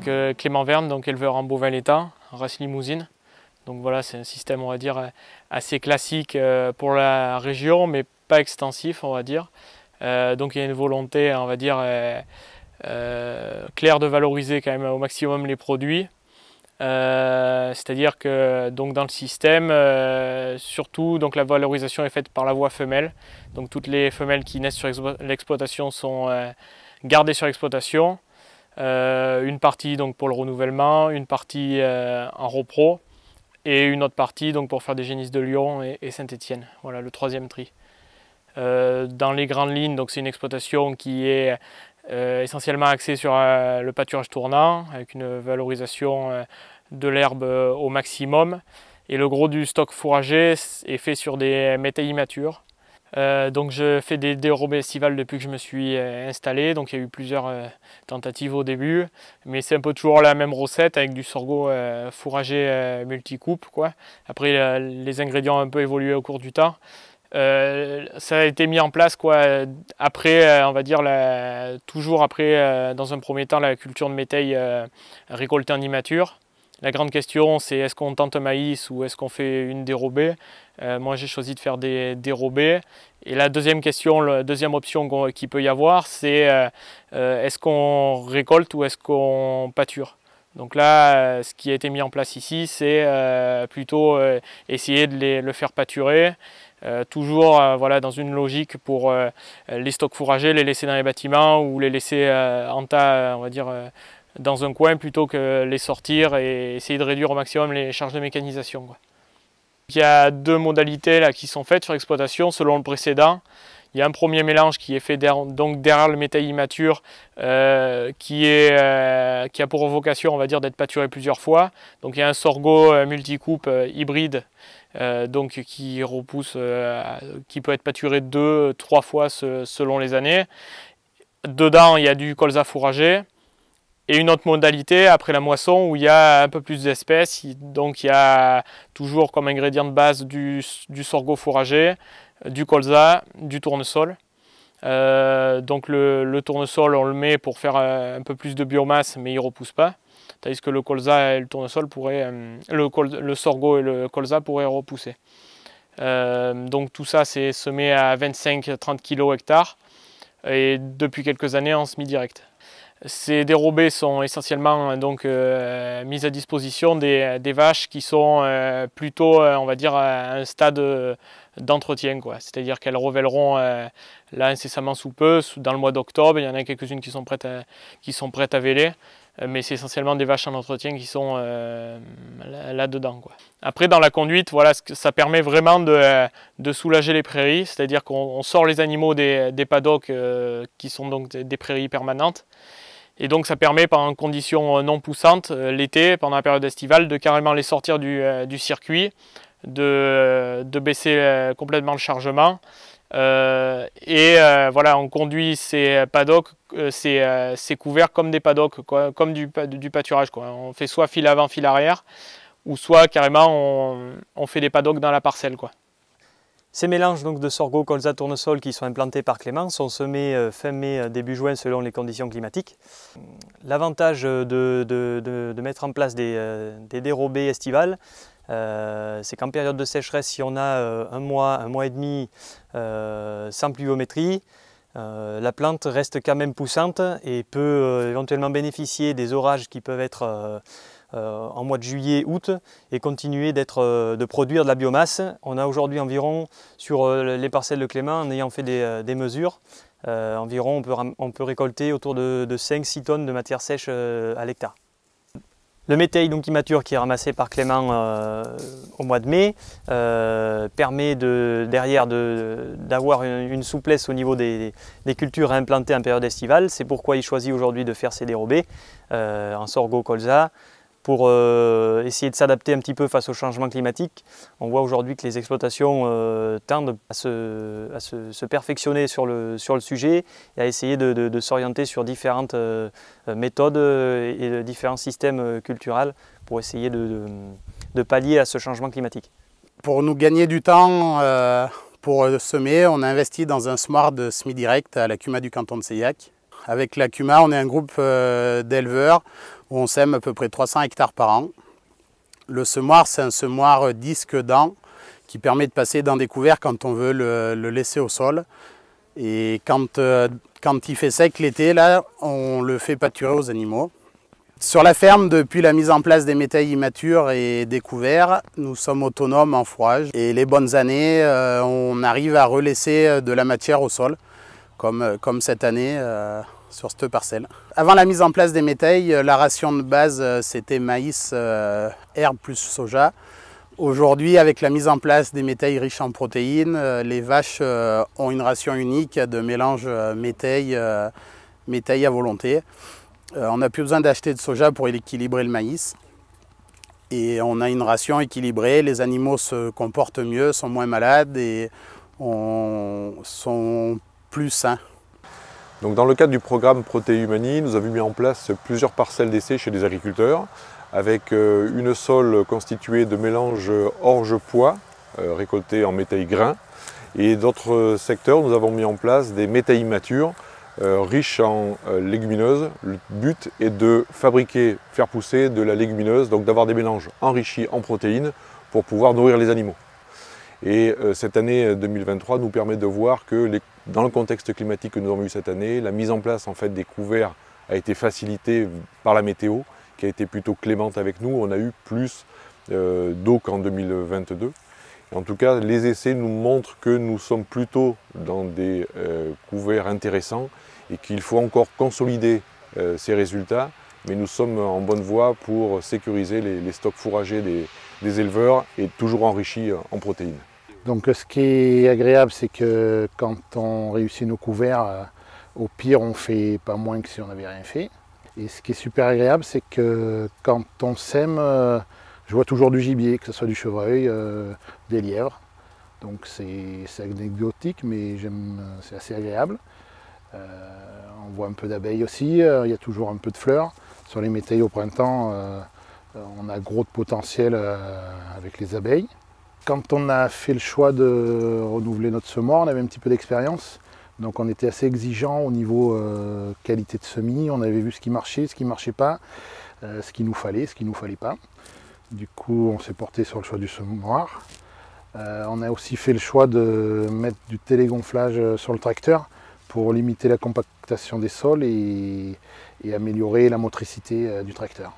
Donc Clément Verne, donc éleveur en bovin laitant, race limousine. Donc voilà, c'est un système, on va dire, assez classique pour la région, mais pas extensif, on va dire. Donc il y a une volonté, on va dire, claire de valoriser quand même au maximum les produits. C'est-à-dire que donc dans le système, surtout donc la valorisation est faite par la voie femelle. Donc toutes les femelles qui naissent sur l'exploitation sont gardées sur l'exploitation. Une partie donc pour le renouvellement, une partie en repro et une autre partie donc pour faire des génisses de Lyon et Saint-Étienne. Voilà le troisième tri. Dans les grandes lignes, donc c'est une exploitation qui est essentiellement axée sur le pâturage tournant avec une valorisation de l'herbe au maximum. Et le gros du stock fourragé est fait sur des métailles immatures. Donc je fais des dérobés estivales depuis que je me suis installé, donc il y a eu plusieurs tentatives au début, mais c'est un peu toujours la même recette avec du sorgho fourragé multicoupe, quoi. Après les ingrédients ont un peu évolué au cours du temps. Ça a été mis en place quoi, après, on va dire, toujours après, dans un premier temps, la culture de métailles récoltée en immature. La grande question, c'est est-ce qu'on tente maïs ou est-ce qu'on fait une dérobée? Moi, j'ai choisi de faire des dérobées. Et la deuxième question, la deuxième option qu'il peut y avoir, c'est est-ce qu'on récolte ou est-ce qu'on pâture? Donc là, ce qui a été mis en place ici, c'est plutôt essayer de le faire pâturer. Toujours voilà, dans une logique pour les stocks fourragés, les laisser dans les bâtiments ou les laisser en tas, on va dire, dans un coin plutôt que les sortir et essayer de réduire au maximum les charges de mécanisation, quoi. Il y a deux modalités là, qui sont faites sur l'exploitation selon le précédent. Il y a un premier mélange qui est fait donc derrière le métail immature qui a pour vocation, on va dire, d'être pâturé plusieurs fois. Donc il y a un sorgho multicoupe hybride donc qui repousse, qui peut être pâturé 2-3 fois selon les années. Dedans, il y a du colza fourragé. Et une autre modalité après la moisson où il y a un peu plus d'espèces, donc il y a toujours comme ingrédient de base du sorgho fourragé, du colza, du tournesol. Donc le tournesol on le met pour faire un peu plus de biomasse mais il ne repousse pas, tandis que le colza et le tournesol pourraient, le sorgho et le colza pourraient repousser. Donc tout ça c'est semé à 25-30 kg hectare et depuis quelques années en semi-direct. Ces dérobés sont essentiellement donc mises à disposition des vaches qui sont plutôt, on va dire, à un stade d'entretien, quoi. C'est-à-dire qu'elles revêleront là incessamment sous peu, dans le mois d'octobre. Il y en a quelques-unes qui sont prêtes à véler, mais c'est essentiellement des vaches en entretien qui sont là-dedans, quoi. Après, dans la conduite, voilà, ça permet vraiment de soulager les prairies, c'est-à-dire qu'on sort les animaux des paddocks qui sont donc des prairies permanentes. Et donc ça permet, en conditions non poussantes, l'été, pendant la période estivale, de carrément les sortir du circuit, de baisser complètement le chargement. Voilà, on conduit ces paddocks, ces couverts comme des paddocks, quoi, comme du pâturage, quoi. On fait soit fil avant, fil arrière, ou soit carrément on fait des paddocks dans la parcelle, quoi. Ces mélanges donc, de sorgho, colza, tournesol qui sont implantés par Clément sont semés fin mai, début juin selon les conditions climatiques. L'avantage de mettre en place des dérobés estivales, c'est qu'en période de sécheresse, si on a un mois et demi sans pluviométrie, la plante reste quand même poussante et peut éventuellement bénéficier des orages qui peuvent être en mois de juillet, août et continuer de produire de la biomasse. On a aujourd'hui environ, sur les parcelles de Clément, en ayant fait des mesures, environ on peut récolter autour de 5-6 tonnes de matière sèche à l'hectare. Le métail donc immature qui est ramassé par Clément au mois de mai permet derrière d'avoir une souplesse au niveau des cultures à implanter en période estivale. C'est pourquoi il choisit aujourd'hui de faire ces dérobés en sorgho colza pour essayer de s'adapter un petit peu face au changement climatique. On voit aujourd'hui que les exploitations tendent à se perfectionner sur le sujet et à essayer de s'orienter sur différentes méthodes et différents systèmes culturels pour essayer de pallier à ce changement climatique. Pour nous gagner du temps pour semer, on a investi dans un semoir de semi-direct à la CUMA du canton de Seillac. Avec la CUMA, on est un groupe d'éleveurs. où on sème à peu près 300 hectares par an. Le semoir, c'est un semoir disque dent qui permet de passer dans des couverts quand on veut le laisser au sol. Et quand il fait sec l'été, là, on le fait pâturer aux animaux. Sur la ferme, depuis la mise en place des métailles immatures et des couverts, nous sommes autonomes en fourrage. Et les bonnes années, on arrive à relaisser de la matière au sol, comme cette année sur cette parcelle. Avant la mise en place des métailles, la ration de base, c'était maïs, herbe plus soja. Aujourd'hui, avec la mise en place des métailles riches en protéines, les vaches ont une ration unique de mélange métailles à volonté. On n'a plus besoin d'acheter de soja pour équilibrer le maïs. Et on a une ration équilibrée, les animaux se comportent mieux, sont moins malades et sont plus sains. Donc dans le cadre du programme Protéhumani, nous avons mis en place plusieurs parcelles d'essai chez des agriculteurs avec une sole constituée de mélanges orge-pois récoltés en métailles grains. Et d'autres secteurs, nous avons mis en place des métailles matures riches en légumineuses. Le but est de faire pousser de la légumineuse, donc d'avoir des mélanges enrichis en protéines pour pouvoir nourrir les animaux. Et cette année 2023 nous permet de voir que dans le contexte climatique que nous avons eu cette année, la mise en place en fait, des couverts a été facilitée par la météo, qui a été plutôt clémente avec nous. On a eu plus d'eau qu'en 2022. En tout cas, les essais nous montrent que nous sommes plutôt dans des couverts intéressants et qu'il faut encore consolider ces résultats, mais nous sommes en bonne voie pour sécuriser les stocks fourragers des éleveurs et toujours enrichis en protéines. Donc ce qui est agréable, c'est que quand on réussit nos couverts, au pire on fait pas moins que si on n'avait rien fait. Et ce qui est super agréable, c'est que quand on sème, je vois toujours du gibier, que ce soit du chevreuil, des lièvres. Donc c'est anecdotique, mais c'est assez agréable. On voit un peu d'abeilles aussi, il y a toujours un peu de fleurs. Sur les métailles au printemps, on a gros de potentiel avec les abeilles. Quand on a fait le choix de renouveler notre semoir, on avait un petit peu d'expérience. Donc on était assez exigeant au niveau qualité de semis. On avait vu ce qui marchait, ce qui ne marchait pas, ce qu'il nous fallait, ce qu'il ne nous fallait pas. Du coup, on s'est porté sur le choix du semoir. On a aussi fait le choix de mettre du télégonflage sur le tracteur pour limiter la compactation des sols et améliorer la motricité du tracteur.